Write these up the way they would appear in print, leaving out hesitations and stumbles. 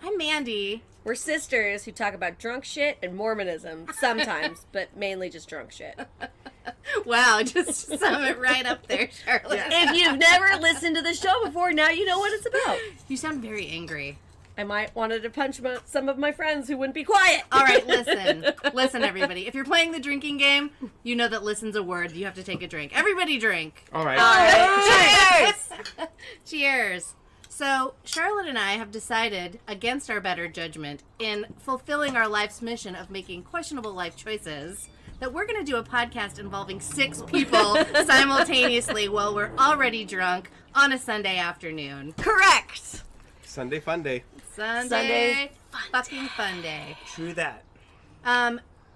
I'm Mandy. We're sisters who talk about drunk shit and Mormonism sometimes, but mainly just drunk shit. Wow, just sum it right up there, Charlotte. If you've never listened to the show before, now you know what it's about. You sound very angry. I might wanted to punch some of my friends who wouldn't be quiet. All right, listen, everybody. If you're playing the drinking game, you know that listen's a word. You have to take a drink. Everybody drink. All right. Cheers! Cheers. So, Charlotte and I have decided, against our better judgment, in fulfilling our life's mission of making questionable life choices, that we're going to do a podcast involving 6 people simultaneously while we're already drunk on a Sunday afternoon. Correct. Sunday fun day. Sunday fucking fun day. True that.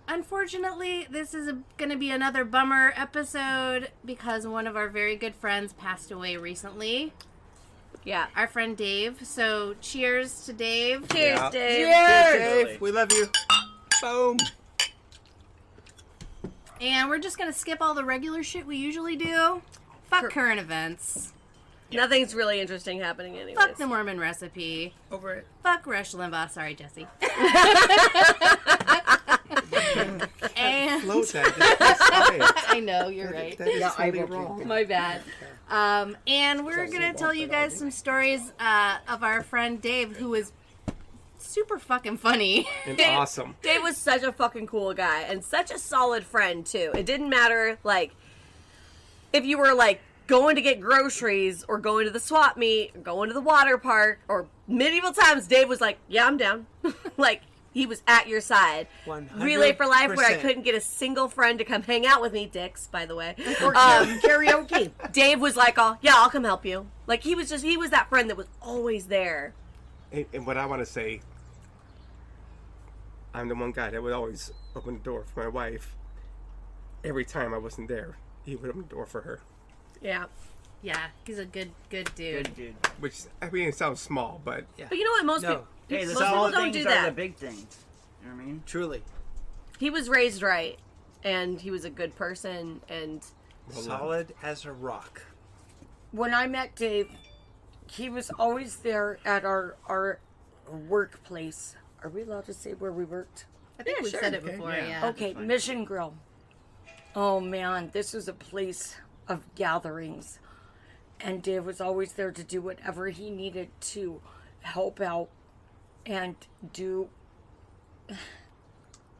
Unfortunately, this is going to be another bummer episode because one of our very good friends passed away recently. Yeah. Our friend Dave. So, cheers to Dave. Cheers, Yeah. Dave. Cheers, Dave. We love you. Boom. And we're just going to skip all the regular shit we usually do. Fuck current events. Nothing's really interesting happening anyways. Fuck the Mormon recipe. Over it. Fuck Rush Limbaugh. Sorry, Jesse. And Float that. I know, you're right. That is totally will wrong. My bad. And we're going to tell you guys some stories of our friend Dave, who is super fucking funny. And awesome. Dave was such a fucking cool guy and such a solid friend, too. It didn't matter, like, if you were, like, going to get groceries or going to the swap meet or going to the water park or medieval times, Dave was like, yeah, I'm down. Like, he was at your side. 100%. Relay for Life, where I couldn't get a single friend to come hang out with me, dicks, by the way. Or karaoke. Dave was like, oh, yeah, I'll come help you. Like, he was that friend that was always there. And what I want to say, I'm the one guy that would always open the door for my wife. Every time I wasn't there, he would open the door for her. Yeah. Yeah, he's a good dude. Good dude. Which, I mean, it sounds small, but But you know what? Most No. people, Hey, the most people small don't things do are that. the big things. You know what I mean? Truly. He was raised right, and he was a good person, and Solid as a rock. When I met Dave, he was always there at our workplace. Are we allowed to say where we worked? I think Yeah, we've sure. said it before, yeah. Okay, Mission Grill. Oh man, this was a place of gatherings. And Dave was always there to do whatever he needed to help out and do.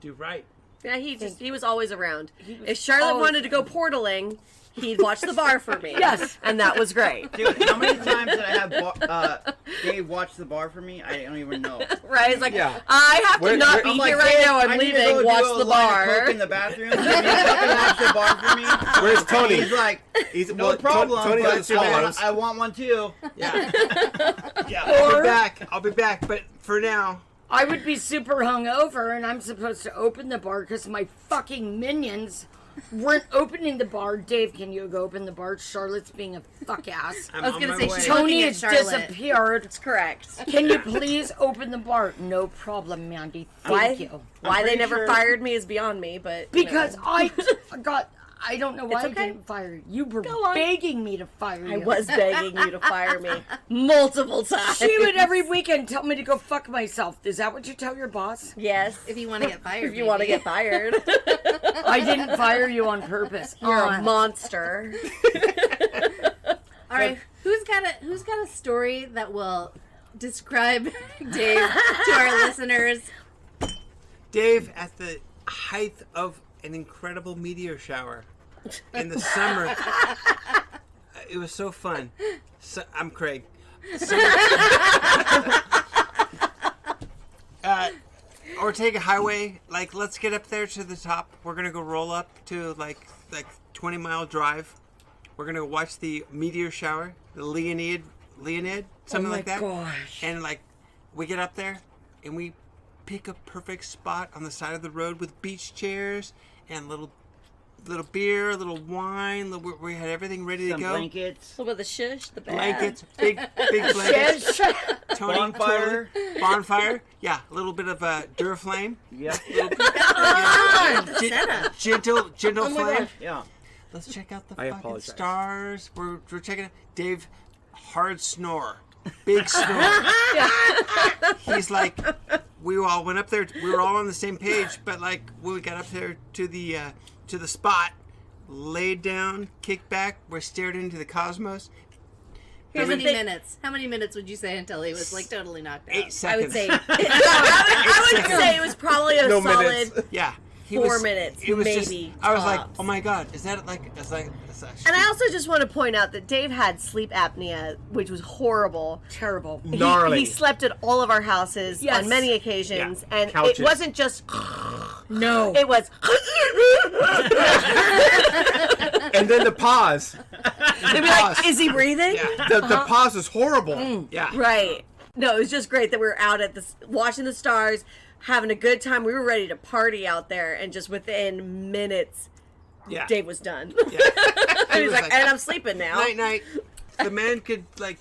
Do right. yeah, he was always around. was If Charlotte always wanted to go portaling, he'd watch the bar for me. Yes. And that was great. Dude, how many times did I have Dave watch the bar for me? I don't even know. Right? It's like, Yeah. I have to not be I'm here like, right Dave, now. I'm I need to leaving. go Watch do a the line of bar. coke in the bathroom. Can you fucking watch the bar for me? where's Tony? He's like, He's, no well, problem, Tony but has swallows. I want one too. Yeah. Yeah. I'll be back. But for now, I would be super hungover, and I'm supposed to open the bar because my fucking minions weren't opening the bar. Dave, can you go open the bar? Charlotte's being a fuck ass. I'm I was on gonna my say, way. she's Tony looking at has Charlotte. disappeared. That's correct. Can you please open the bar? No problem, Mandy. Thank you. Why they pretty never sure- fired me is beyond me, but you Because know. I don't know why It's okay. I didn't fire you. You were Go on. begging me to fire you. I was begging you to fire me multiple times. She would every weekend tell me to go fuck myself. Is that what you tell your boss? Yes. If you want to get fired. If you want to maybe. get fired. I didn't fire you on purpose. You're a monster. All right, who's got a story that will describe Dave to our listeners? Dave, at the height of an incredible meteor shower in the summer, it was so fun. So, I'm Craig. Or take a highway. Like, let's get up there to the top. We're gonna go roll up to like 20-mile drive. We're gonna watch the meteor shower, the Leonid, something like that. Gosh. And like, we get up there, and we pick a perfect spot on the side of the road with beach chairs and little beer, little wine. We had everything ready Some to go. blankets. What about the shush? The bag? Blankets, big blankets. Tony, Bonfire. Bonfire. Yeah, a little bit of Duraflame. Yep. Gentle flame. Yeah. Let's check out the I fucking apologize. stars. We're checking it. Dave, hard snore. Big snore. He he's like, we all went up there. We were all on the same page, but like when we got up there to the spot, laid down, kicked back, we stared into the cosmos. How many minutes? How many minutes would you say until he was like totally knocked out? 8 seconds. I would say. I would say it was probably a No solid minutes. Yeah. 4 minutes, It was maybe. Just, I was like, tops. oh my god, is that like? It's like. And I also just want to point out that Dave had sleep apnea, which was horrible. Terrible. Gnarly. He slept at all of our houses Yes. on many occasions, Yeah. and Couches. it wasn't just. No. It was. And then the pause. They'd be like, "Is he breathing?" Yeah. The pause is horrible. Yeah. Right. No, it was just great that we were out at this, watching the stars, having a good time. We were ready to party out there, and just within minutes, Yeah. Dave was done. Yeah. And he's like, and I'm sleeping now. Night, night. The man could like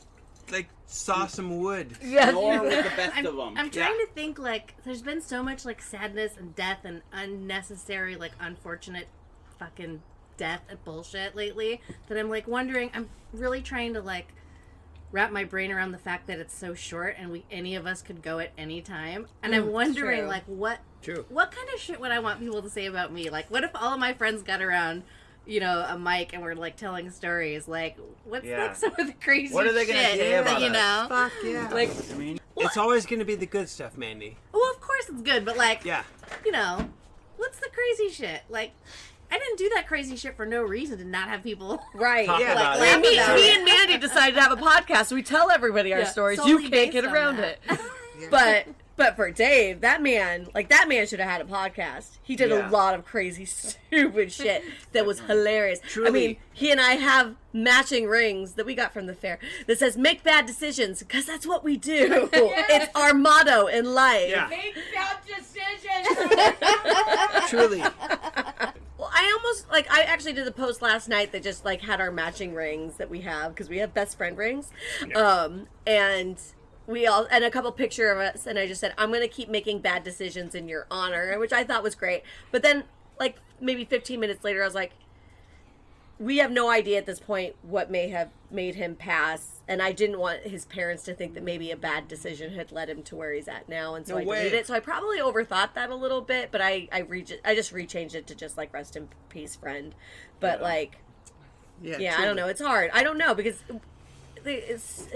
saw some wood. Yes. Nor with the best of them. I'm trying to think, like, there's been so much, like, sadness and death and unnecessary, like, unfortunate fucking death and bullshit lately that I'm, like, wondering, I'm really trying to, like, wrap my brain around the fact that it's so short and any of us could go at any time. And I'm wondering, true. like, what True. kind of shit would I want people to say about me? Like, what if all of my friends got around, you know, a mic and we're, like, telling stories? Like, what's, Yeah. like, some of the crazy What are they gonna shit say that, about you us? know? Fuck yeah. Like, I mean, It's always going to be the good stuff, Mandy. Well, of course it's good, but, like, Yeah. you know, what's the crazy shit? Like, I didn't do that crazy shit for no reason to not have people. right. Talk Yeah. about Like, it. And me, about me it. and Mandy decided to have a podcast. So we tell everybody our Yeah, stories. solely You can't based get on around that. it. But for Dave, that man should have had a podcast. He did Yeah. a lot of crazy, stupid shit that was hilarious. I Truly. mean, he and I have matching rings that we got from the fair that says "Make bad decisions" because that's what we do. It's our motto in life. Yeah. Make bad decisions. Truly. Well, I actually did the post last night that just like had our matching rings that we have because we have best friend rings, and a couple picture of us, and I just said I'm gonna keep making bad decisions in your honor, which I thought was great. But then, like maybe 15 minutes later, I was like, we have no idea at this point what may have made him pass, and I didn't want his parents to think that maybe a bad decision had led him to where he's at now, and so No I way. deleted it. So I probably overthought that a little bit, but I just rechanged it to just like rest in peace, friend. But like, Yeah. yeah, I truly. don't know. It's hard. I don't know because it's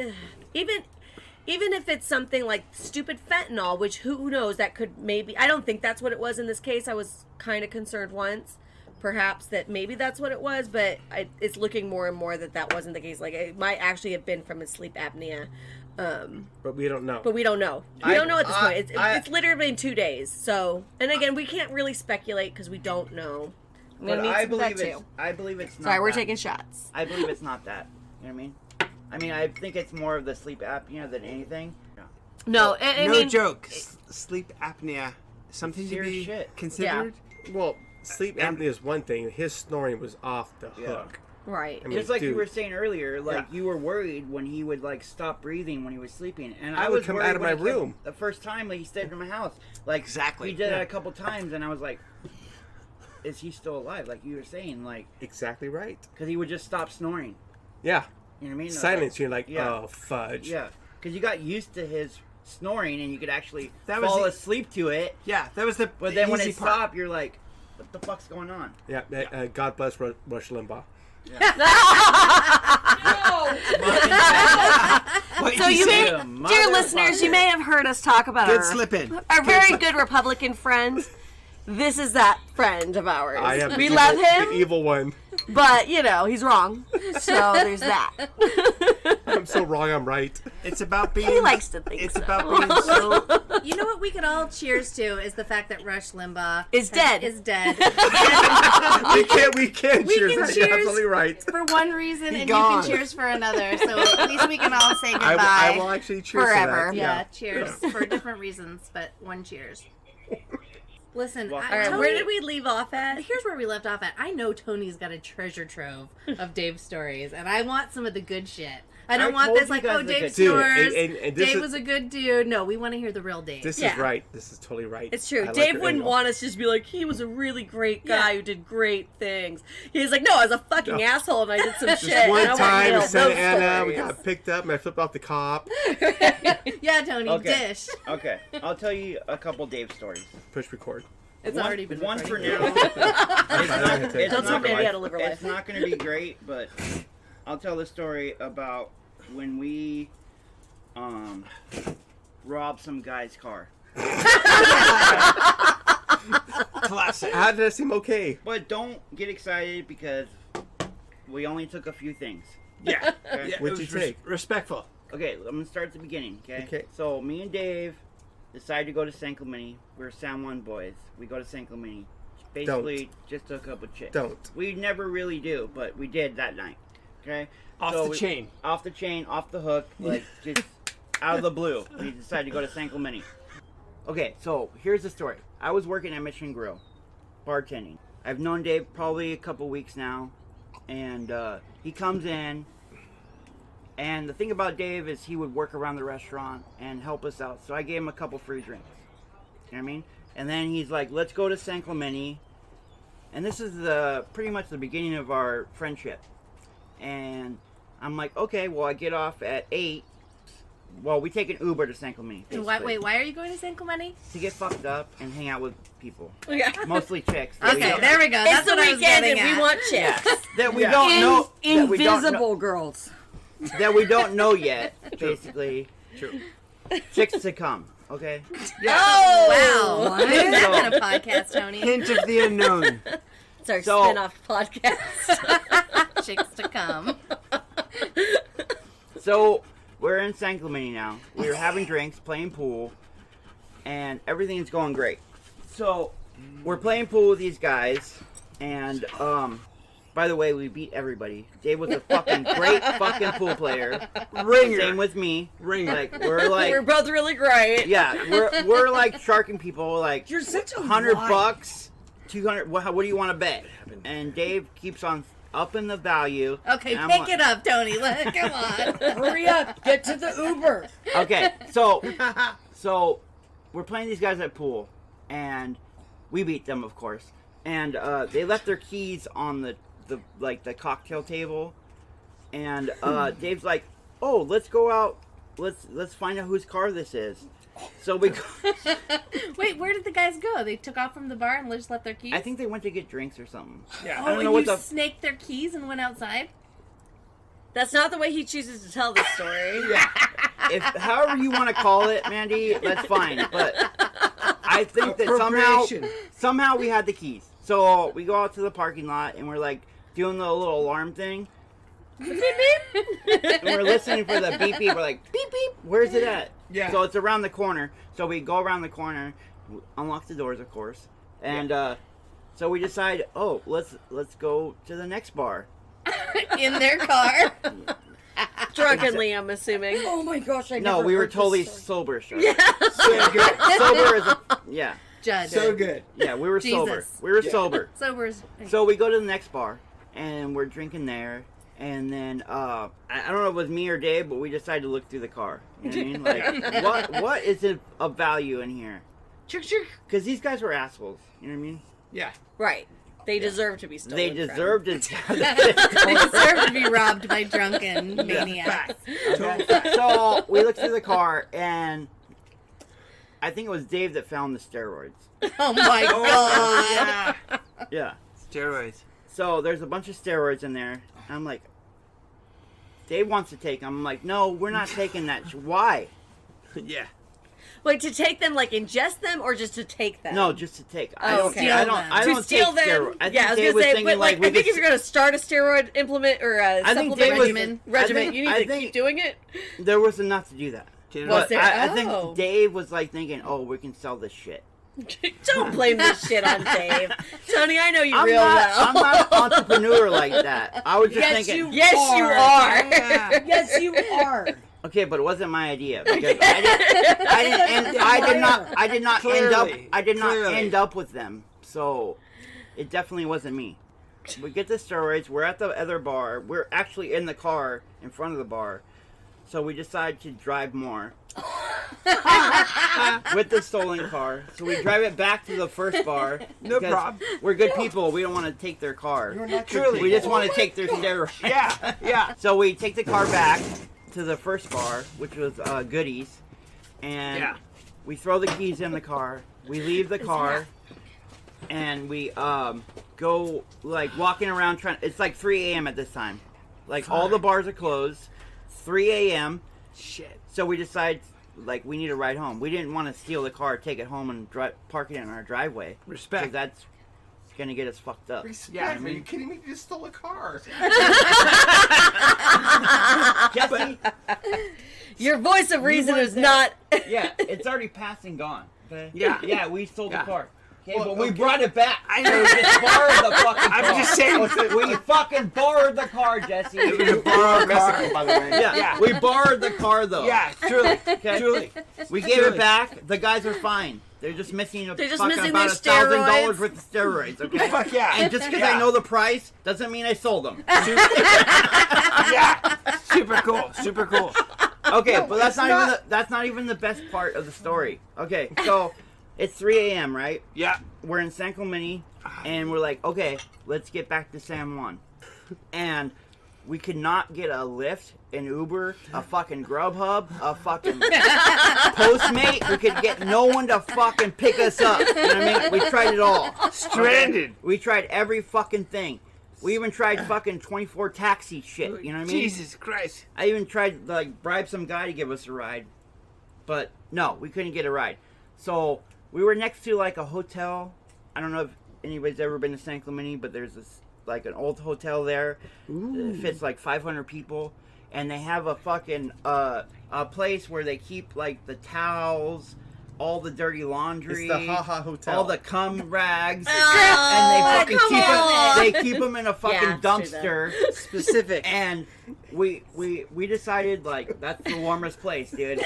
even if it's something like stupid fentanyl, which who knows, that could maybe. I don't think that's what it was in this case. I was kind of concerned once, perhaps that maybe that's what it was, but it's looking more and more that wasn't the case. Like it might actually have been from his sleep apnea. But we don't know. But we don't know. We don't know at this point. I- It's literally been 2 days. So, and again, we can't really speculate because we don't know. I'm but gonna need I some of that believe too. it's not Sorry, we're that. taking shots. I believe it's not that. You know what I mean? I mean, I think it's more of the sleep apnea than anything. No, I No mean, joke. Sleep apnea. Something to Serious be shit. considered. Well, sleep apnea is one thing. His snoring was off the hook. right. I mean, Just like you dude, were saying earlier, like Yeah. you were worried when he would like stop breathing when he was sleeping, and I I would was come worried out of when my he kept- room. the first time like, he stayed in my house. Like Exactly, we did yeah. it a couple times, and I was like, "Is he still alive?" Like you were saying, like exactly right. because he would just stop snoring. Yeah. You know what I mean? Silence. You're like, Yeah. oh, fudge. Yeah, because you got used to his snoring, and you could actually That was fall the- asleep to it. Yeah, that was the. But the then when easy it part. stopped, you're like, "What the fuck's going on?" Yeah. God bless Rush Limbaugh. What So you say? may, dear listeners, you may have heard us talk about Good our, slip in. our very good Republican friend. This is that friend of ours. I am We the love evil, him, the evil one. but you know he's wrong. So there's that. I'm so wrong. I'm right. It's about being. He likes to think It's so. about being so. You know what we could all cheers to is the fact that Rush Limbaugh Is dead. Is dead. We can't. We can We cheers. can You're cheers. absolutely right. for one reason, and gone. you can cheers for another. So at least we can all say goodbye. I will actually cheers Forever. to that. Yeah, cheers for different reasons, but one cheers. Listen, Well, All right, Tony, where did we leave off at? Here's where we left off at. I know Tony's got a treasure trove of Dave's stories, and I want some of the good shit. I don't want told this you like, guys oh, a Dave's good- Dude, yours. and this Dave is- was a good dude. No, we want to hear the real Dave. This Yeah. is right. This is totally right. It's true. I like Dave your wouldn't angle. want us to just be like, he was a really great guy Yeah. who did great things. He's like, no, I was a fucking No. asshole and I did some shit. Just one and I want time to in tell Santa those Ana, we stories. got picked up and I flipped off the cop. Yeah, Tony, Okay. dish. Okay, I'll tell you a couple Dave stories. Push record. It's one, already been one for recording. now. It's Don't tell not, Mandy how to live her it's life. not going to be great, but I'll tell the story about when we robbed some guy's car. Classic. How did that seem okay? But don't get excited because we only took a few things. Yeah. Okay? Yeah, What'd it you was take? Okay, respectful. I'm gonna start at the beginning. Okay. Okay. So me and Dave decided to go to San Clemente. We're San Juan boys. We go to San Clemente. Basically, just to hook up with chicks. Don't. We never really do, but we did that night. Okay. Off So the chain. Off the chain, off the hook, like just out of the blue. We decided to go to San Clemente. Okay, so here's the story. I was working at Mission Grill, bartending. I've known Dave probably a couple weeks now, and he comes in. And the thing about Dave is he would work around the restaurant and help us out. So I gave him a couple free drinks. You know what I mean? And then he's like, let's go to San Clemente. And this is pretty much the beginning of our friendship. And I'm like, okay, well, I get off at 8. Well, we take an Uber to San Clemente. And why, basically, wait, why are you going to San Clemente? to get fucked up and hang out with people. Yeah. Mostly chicks. that we Okay, don't- there we go. It's That's the what I was weekend getting and at. we want chicks. That we don't know. That we don't know, Invisible girls. that we don't know yet, basically. True. Chicks to come, okay? Oh, wow. What? Who's that kind of podcast, Tony? Hint of the unknown. It's our So- spin-off podcast. Chicks to come. So, we're in San Clemente now. We were having drinks, playing pool, and everything's going great. So, we're playing pool with these guys, and, by the way, we beat everybody. Dave was a fucking great fucking pool player. Ringer. Same with me. Ringer. Like, we're like, We're both really great. yeah, we're like sharking people, like, You're such a $100 liar. bucks, 200, what do you want to bet? And Dave keeps on upping the value. Okay, and I'm pick like- it up, Tony. Come on. Hurry up. Get to the Uber. Okay, so we're playing these guys at pool, and we beat them, of course. And they left their keys on the cocktail table, and Dave's like, "Oh, let's go out. Let's find out whose car this is." So we go. Wait, where did the guys go? They took off from the bar and just left their keys? I think they went to get drinks or something. Yeah. Oh, I don't and know what you the. snaked their keys and went outside? That's not the way he chooses to tell this story. If however you want to call it, Mandy, that's fine. But I think that Appropriation. somehow we had the keys. So we go out to the parking lot and we're like doing the little alarm thing. Beep beep. And we're listening for the beep beep. We're like beep beep. Where's it at? Yeah. So it's around the corner. So we go around the corner, unlock the doors, of course, and so we decide, oh, let's go to the next bar. In their car? Drunkenly, I'm assuming. Oh my gosh, I No, never we were heard this totally story. sober. Sure. So good. Sober is yeah. Judge. So good. Yeah, we were sober. Jesus. We were Yeah. sober. Sober's. So we go to the next bar, and we're drinking there, and then I don't know if it was me or Dave, but we decided to look through the car. You know what I mean? Like, what is it of value in here? Because these guys were assholes. You know what I mean? Yeah. Right. They deserve to be stolen. They from. deserved it. They deserve to be robbed by drunken maniacs. Total fact. So we looked through the car, and I think it was Dave that found the steroids. Oh my Oh, god. yeah. Yeah. Steroids. So there's a bunch of steroids in there. And I'm like, Dave wants to take them. I'm like, no, we're not taking that. Why? Yeah. Wait, to take them, like ingest them, or just to take them? No, just to take. I Oh, don't. okay. I don't. Steal I them. don't To steal take them. steroids. I think Yeah, I was Dave gonna was say, thinking but like, we I think could if you're gonna start a steroid implement or a I think supplement Dave was- regimen, you need I to think- keep doing it. There was enough to do that. Was But there? I Oh. think Dave was like thinking, "Oh, we can sell this shit." Don't blame this shit on Dave. Tony, I know you I'm real not. well. I'm not an entrepreneur like that. I was just Yes, thinking. you Yes, you are. Yeah. Yes, you are. Okay, but it wasn't my idea because I did not Clearly. Clearly. end up with them. So it definitely wasn't me. We get the steroids. We're at the other bar. We're actually in the car in front of the bar, So we decided to drive more with the stolen car. So we drive it back to the first bar. No because problem. We're good people. We don't want to take their car. You're not Truly. We just want to take their steroids. Yeah, yeah. So we take the car back to the first bar, which was Goodies, and Yeah. we throw the keys in the car. We leave the car, and we go like walking around trying. It's like 3 a.m. at this time. Like all the bars are closed. 3 a.m. Shit. So we decide like we need a ride home. We didn't want to steal the car, take it home, and park it in our driveway. Respect. Because that's gonna get us fucked up. Yeah, Are you kidding me? You just stole a car. Jesse, Your voice of reason weren't is there. not. yeah, it's already passed and gone. Okay? Yeah. Yeah, we stole Yeah. the car. Okay, Well, but we okay. brought it back. I know. We just borrowed the fucking car. I'm just saying. We fucking borrowed the car, Jesse. It was a borrowed car. Mexico, by the way. Yeah. Yeah. We borrowed the car though. Yeah, truly. Okay. Truly. We gave it back. The guys are fine. They're just missing They're just fucking missing about their $1,000 steroids. worth of steroids. Okay. Fuck yeah. And just because I know the price doesn't mean I sold them. Yeah. Super cool. Super cool. Okay, but that's not even the best part of the story. Okay, so it's 3 a.m. right? Yeah. We're in San Clemente, and we're like, okay, let's get back to San Juan. And we could not get a Lyft, an Uber, a fucking Grubhub, a fucking Postmate. We could get no one to fucking pick us up. You know what I mean? We tried it all. Stranded. We tried every fucking thing. We even tried fucking 24 taxi shit. You know what I mean? Jesus Christ. I even tried to like bribe some guy to give us a ride. But no, we couldn't get a ride. So we were next to like a hotel. I don't know if anybody's ever been to San Clemente, but there's this like an old hotel there. It fits like 500 people, and they have a fucking a place where they keep like the towels, all the dirty laundry, It's the Ha Ha Hotel. all the cum rags, Oh, and they fucking come keep on. they keep them in a fucking Yeah, it's true, dumpster. Specific. And we decided like that's the warmest place, dude.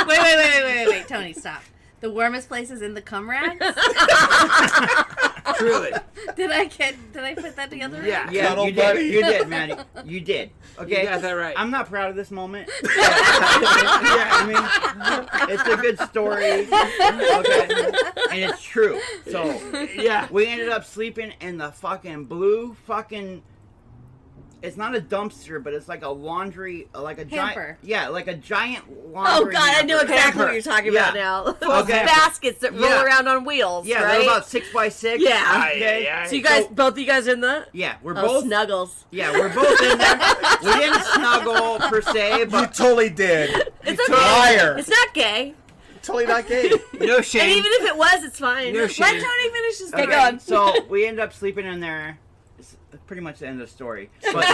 Wait, Tony, stop. The warmest place is in the cum rags? Truly. Did I put that together? right? Yeah. Yeah, Cuddle you buddy. did. You did, Mandy. You did. Okay. You got that right. I'm not proud of this moment. Yeah, I mean, it's a good story. Okay, and it's true. So Yeah. we ended up sleeping in the fucking blue fucking. It's not a dumpster, but it's like a laundry, like a Hamper. giant, like a giant Oh laundry. God, I know hamper. exactly what you're talking about Yeah. now. Those Okay. baskets that roll Yeah. around on wheels, Yeah, right? they're about 6x6. Yeah. Okay. Yeah. So you guys, both of you guys in that? Yeah, we're Oh, both. snuggles. Yeah, we're both in there. We didn't snuggle per se, You but totally did. It's You okay. liar. It's not gay. Totally not gay. No And shame. even if it was, it's fine. No Let shame. Tony finish his Okay, thing. on. so we end up sleeping in there. It's pretty much the end of the story. But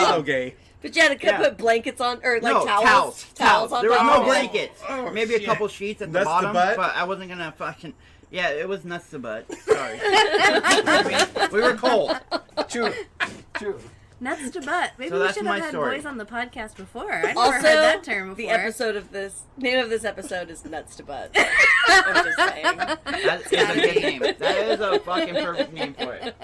So gay. But you had to Yeah. put blankets on, or like no, towels. towels. on There was top no of it. blankets. Oh, Maybe a shit. couple sheets at the Nuts to bottom, butt? but I wasn't gonna fucking. Yeah, it was nuts to butt. Sorry. we were cold. True. True. Nuts to butt. Maybe So we that's should my have had story. boys on the podcast before. I never Also, heard that term before. the episode of this name of this episode is Nuts to Butt. I'm just saying. That is a good name. That is a fucking perfect name for it.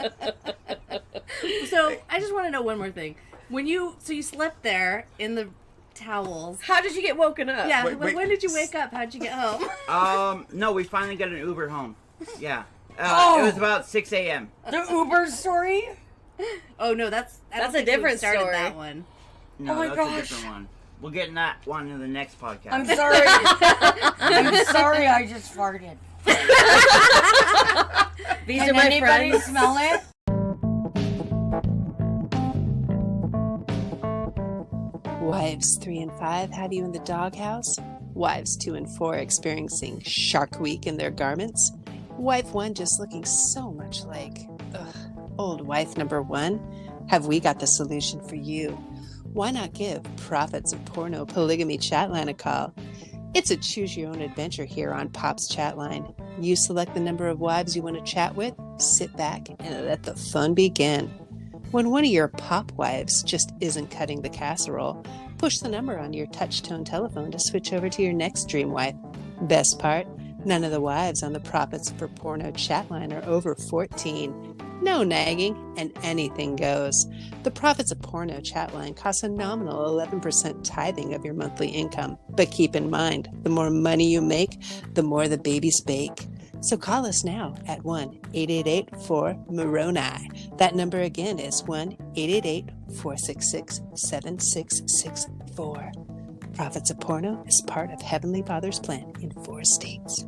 So I just want to know one more thing. When you slept there in the towels. How did you get woken up? Yeah. Wait. When did you wake up? How'd you get home? No, we finally got an Uber home. Yeah. Oh. It was about 6 a.m. The Uber story? Oh no, that's I don't That's a think we've different started story. that one. No, Oh my that's gosh. a different one. We'll get in that one in the next podcast. I'm sorry. I'm sorry I just farted. These are my Anybody friends. smell it? Wives 3 and 5 have you in the doghouse. Wives 2 and 4 experiencing Shark Week in their garments. Wife 1 just looking so much like old wife number 1. Have we got the solution for you? Why not give Prophets of Porno Polygamy Chatline a call? It's a choose your own adventure here on Pop's Chatline. You select the number of wives you want to chat with, sit back, and let the fun begin. When one of your pop wives just isn't cutting the casserole, push the number on your touch-tone telephone to switch over to your next dream wife. Best part, none of the wives on the Prophets for Porno chatline are over 14. No nagging, and anything goes. The Profits of Porno chat line costs a nominal 11% tithing of your monthly income. But keep in mind, the more money you make, the more the babies bake. So call us now at 1-888-4-MORONI. That number again is 1-888-466-7664. Profits of Porno is part of Heavenly Father's plan in 4 states.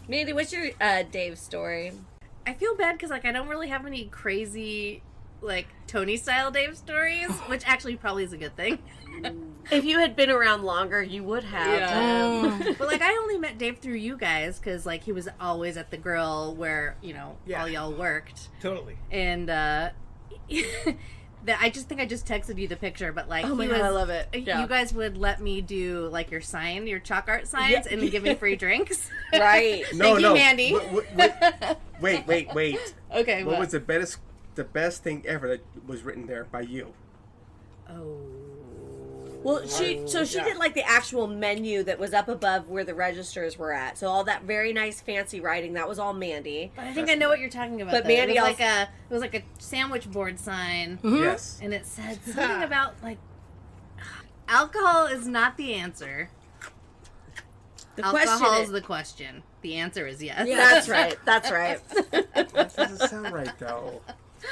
Mandy, what's your Dave story? I feel bad because, like, I don't really have any crazy, like, Tony-style Dave stories, which actually probably is a good thing. If you had been around longer, you would have. But, like, I only met Dave through you guys because, like, he was always at the grill where, you know, all y'all worked. Totally. And, I just think I just texted you the picture, but, like, Oh my God, I love it. Yeah. You guys would let me do, like, your chalk art signs and give me free drinks. Right. Thank you, Mandy. Wait. Okay, What was the best thing ever that was written there by you? Oh. Well, she did like the actual menu that was up above where the registers were at. So all that very nice fancy writing, that was all Mandy. But I think I know what you're talking about. But though. Mandy it was like a sandwich board sign. Mm-hmm. Yes. And it said something about, like, alcohol is not the answer. The Alcohol question is the question. The answer is yes. Yeah, that's right. That's right. That doesn't sound right, though.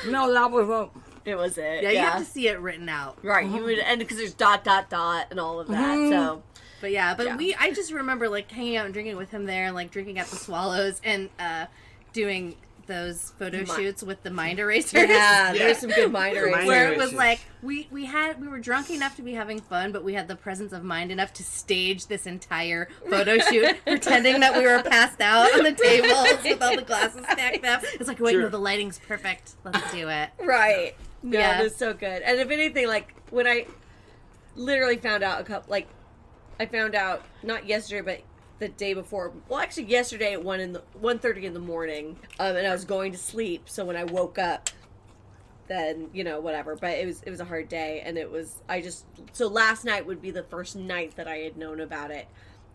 No, that was It was it. Yeah, you have to see it written out. Right, you would, and because there's ... and all of that. So, But I just remember, like, hanging out and drinking with him there, and, like, drinking at the Swallows and doing those photo shoots with the mind erasers. yeah, there's some good mind erasers. Where it was like we were drunk enough to be having fun, but we had the presence of mind enough to stage this entire photo shoot, pretending that we were passed out on the tables with all the glasses stacked up. It's like, wait, no, the lighting's perfect. Let's do it. Right. No, Yeah. it was so good. And if anything, like, when I literally found out I found out not yesterday, but the day before. Well, actually, yesterday at 1:30 in the morning, and I was going to sleep. So when I woke up, then whatever. But it was a hard day, and so last night would be the first night that I had known about it,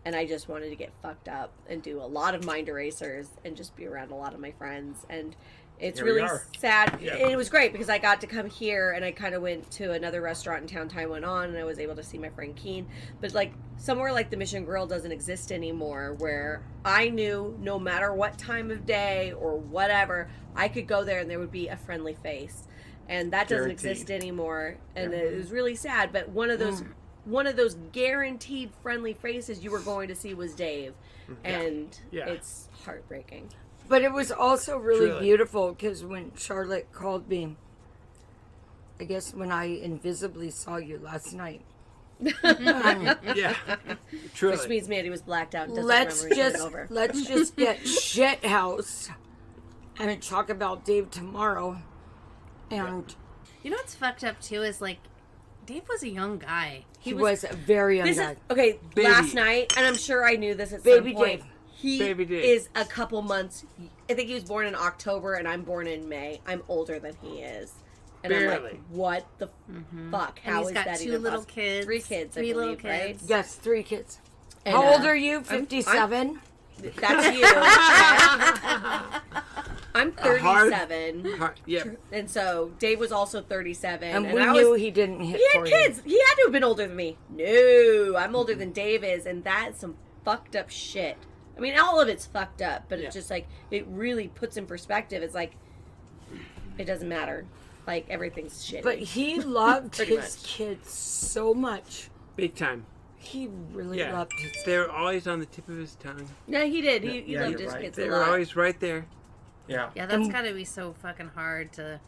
and I just wanted to get fucked up and do a lot of mind erasers and just be around a lot of my friends. And it's Here we really are. sad. Yeah. And it was great because I got to come here, and I kind of went to another restaurant in town. Time went on, and I was able to see my friend Keen. But like somewhere like the Mission Grill doesn't exist anymore, where I knew no matter what time of day or whatever, I could go there and there would be a friendly face, and that doesn't Guaranteed. exist anymore. And it was really sad. But one of those guaranteed friendly faces you were going to see was Dave, and Yeah. it's heartbreaking. But it was also really Truly. beautiful because when Charlotte called me, I guess when I invisibly saw you last night. Yeah. Truly. Which means Mandy was blacked out and doesn't Let's remember just anything over. let's just get shit house and talk about Dave tomorrow. And You know what's fucked up too is, like, Dave was a young guy. he was a very young This guy. is okay. Baby. Last night, and I'm sure I knew this at Baby some point. Dave. He Baby Dave. is a couple months. I think he was born in October, and I'm born in May. I'm older than he is, and I'm Barely. like, what the fuck? And How he's is got that two even little possible? kids. 3 kids, Three I believe, little right? kids. Yes, 3 kids. And, How old are you? 57? That's you. I'm 37, Yeah. and so Dave was also 37, And we I knew was, he didn't hit he for had you. kids. He had to have been older than me. No, I'm older than Dave is, and that's some fucked up shit. I mean, all of it's fucked up, but it's just like, it really puts in perspective. It's like, it doesn't matter. Like, everything's shit. But he loved Pretty his much. kids so much. Big time. He really Yeah. loved his They were always on the tip of his tongue. Yeah, he did. He Yeah, loved you're his right. kids They a were lot. always right there. Yeah. Yeah, that's gotta be so fucking hard to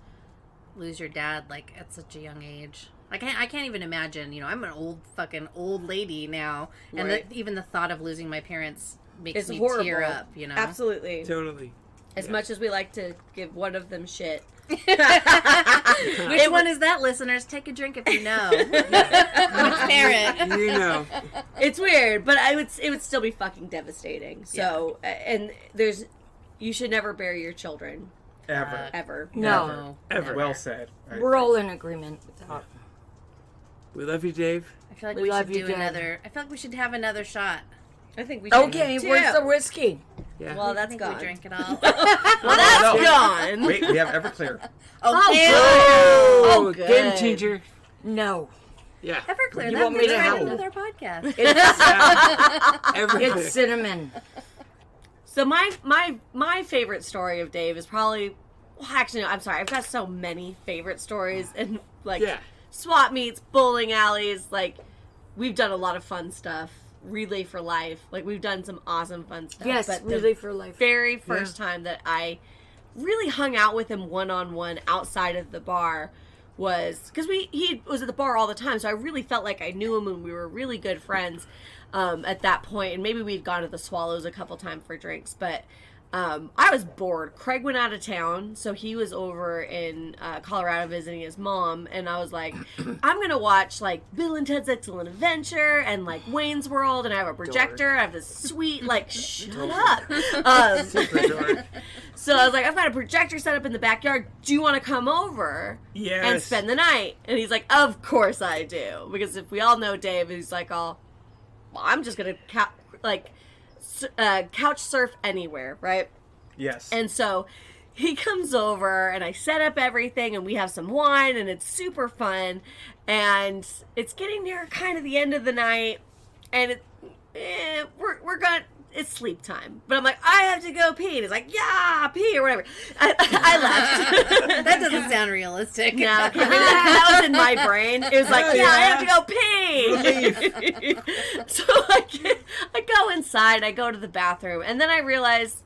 lose your dad, like, at such a young age. I can't even imagine. I'm an old lady now, and Right. even the thought of losing my parents makes It's me horrible. tear up. Absolutely. Totally. As much as we like to give one of them shit. Which one is that, listeners? Take a drink if you know. Which parent? You know. It's weird, but it would still be fucking devastating. So, and you should never bury your children. Ever. Ever. No. Ever. Well said. Right. We're all in agreement with that. We love you, Dave. I feel like We we love should you, do Dad. another. I feel like we should have another shot. I think we should. Okay, where's the whiskey? Yeah. Well, I that's think gone. we drank it all. Well, that's No. gone. Wait, we have Everclear. Oh, good. Game changer. No. Yeah. Everclear. You That want me fits to right have- into their podcast. Everything. It's cinnamon. So my favorite story of Dave is probably. Well, actually, no. I'm sorry. I've got so many favorite stories and like Yeah. swap meets, bowling alleys. Like we've done a lot of fun stuff. Relay for Life. Like we've done some awesome fun stuff. Yes, but Relay for Life. very first time that I really hung out with him one-on-one outside of the bar was because he was at the bar all the time, so I really felt like I knew him and we were really good friends at that point. And maybe we'd gone to the Swallows a couple times for drinks, but I was bored. Craig went out of town, so he was over in Colorado visiting his mom, and I was like, I'm gonna watch like Bill and Ted's Excellent Adventure and like Wayne's World, and I have a projector. I have this sweet like shut up. So I was like, I've got a projector set up in the backyard. Do you want to come over Yes. and spend the night? And he's like, of course I do, because if we all know Dave, he's like, well, I'm just gonna couch surf anywhere, right? Yes. And so he comes over and I set up everything and we have some wine and it's super fun. And it's getting near kind of the end of the night and we're going, it's sleep time. But I'm like, I have to go pee. And he's like, yeah, pee or whatever. I left. That doesn't sound realistic. No, that was in my brain. It was like, yeah, I have to go pee. So I go inside, I go to the bathroom, and then I realize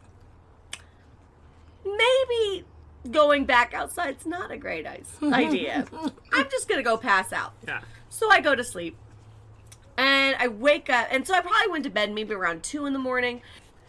maybe going back outside's not a great idea. I'm just going to go pass out. Yeah. So I go to sleep, and I wake up, and so I probably went to bed maybe around 2 in the morning.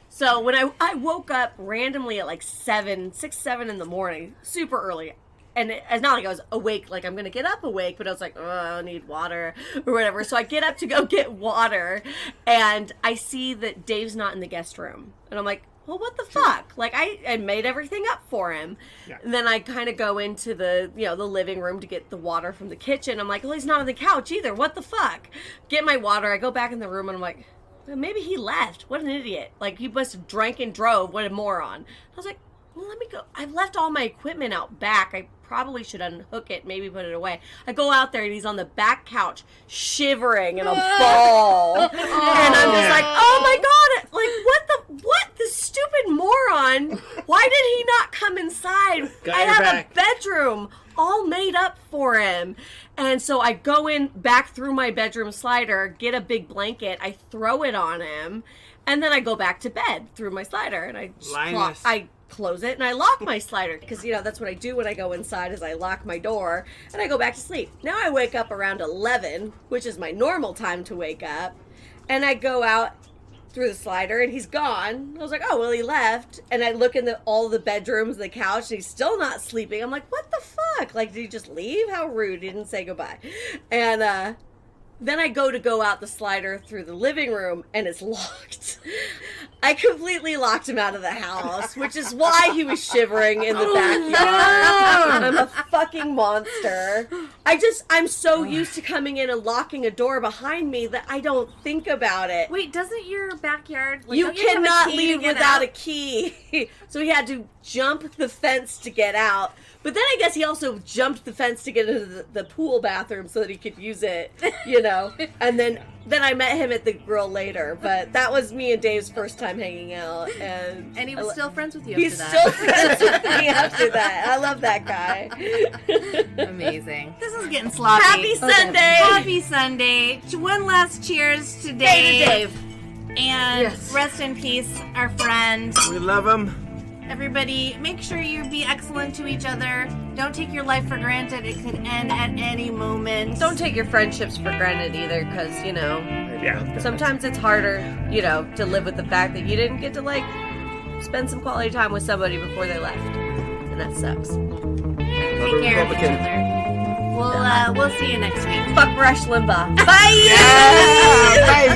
So when I woke up randomly at like 7 in the morning, super early. And it's not like I was awake, like I'm going to get up awake, but I was like, oh, I need water or whatever. So I get up to go get water, and I see that Dave's not in the guest room. And I'm like, well, what the fuck? Like, I made everything up for him. Yeah. And then I kind of go into the living room to get the water from the kitchen. I'm like, well, he's not on the couch either. What the fuck? Get my water. I go back in the room, and I'm like, well, maybe he left. What an idiot. Like, he must have drank and drove. What a moron. I was like, well, let me go. I've left all my equipment out back. I probably should unhook it, maybe put it away. I go out there and he's on the back couch shivering in a ball. And I'm just like, oh my God, like what the stupid moron. Why did he not come inside? Got I your have back. a bedroom all made up for him. And so I go in back through my bedroom slider, get a big blanket, I throw it on him, and then I go back to bed through my slider and Linus. I close it and I lock my slider because that's what I do when I go inside is I lock my door and I go back to sleep. Now I wake up around 11, which is my normal time to wake up, and I go out through the slider and he's gone. I was like, oh well, he left. And I look in all the bedrooms, the couch, and he's still not sleeping. I'm like, what the fuck? Like, did he just leave? How rude. He didn't say goodbye. And then I go out the slider through the living room, and it's locked. I completely locked him out of the house, which is why he was shivering in the backyard. I'm a fucking monster. I'm so used to coming in and locking a door behind me that I don't think about it. Wait, doesn't your backyard... Like, You don't have a cannot key to leave get without out? a key. So he had to jump the fence to get out. But then I guess he also jumped the fence to get into the pool bathroom so that he could use it, And then I met him at the grill later. But that was me and Dave's first time hanging out. And And he was still friends with you he's after that. still friends with me after that. I love that guy. Amazing. This is getting sloppy. Happy Sunday. Happy Sunday. One last cheers to Dave. Hey to Dave. And Yes. rest in peace, our friend. We love him. Everybody, make sure you be excellent to each other. Don't take your life for granted. It could end at any moment. Don't take your friendships for granted either, because, Yeah. sometimes it's harder, to live with the fact that you didn't get to, spend some quality time with somebody before they left. And that sucks. Take care of each other. We'll see you next week. Fuck Rush Limbaugh. Bye! Yeah, bye.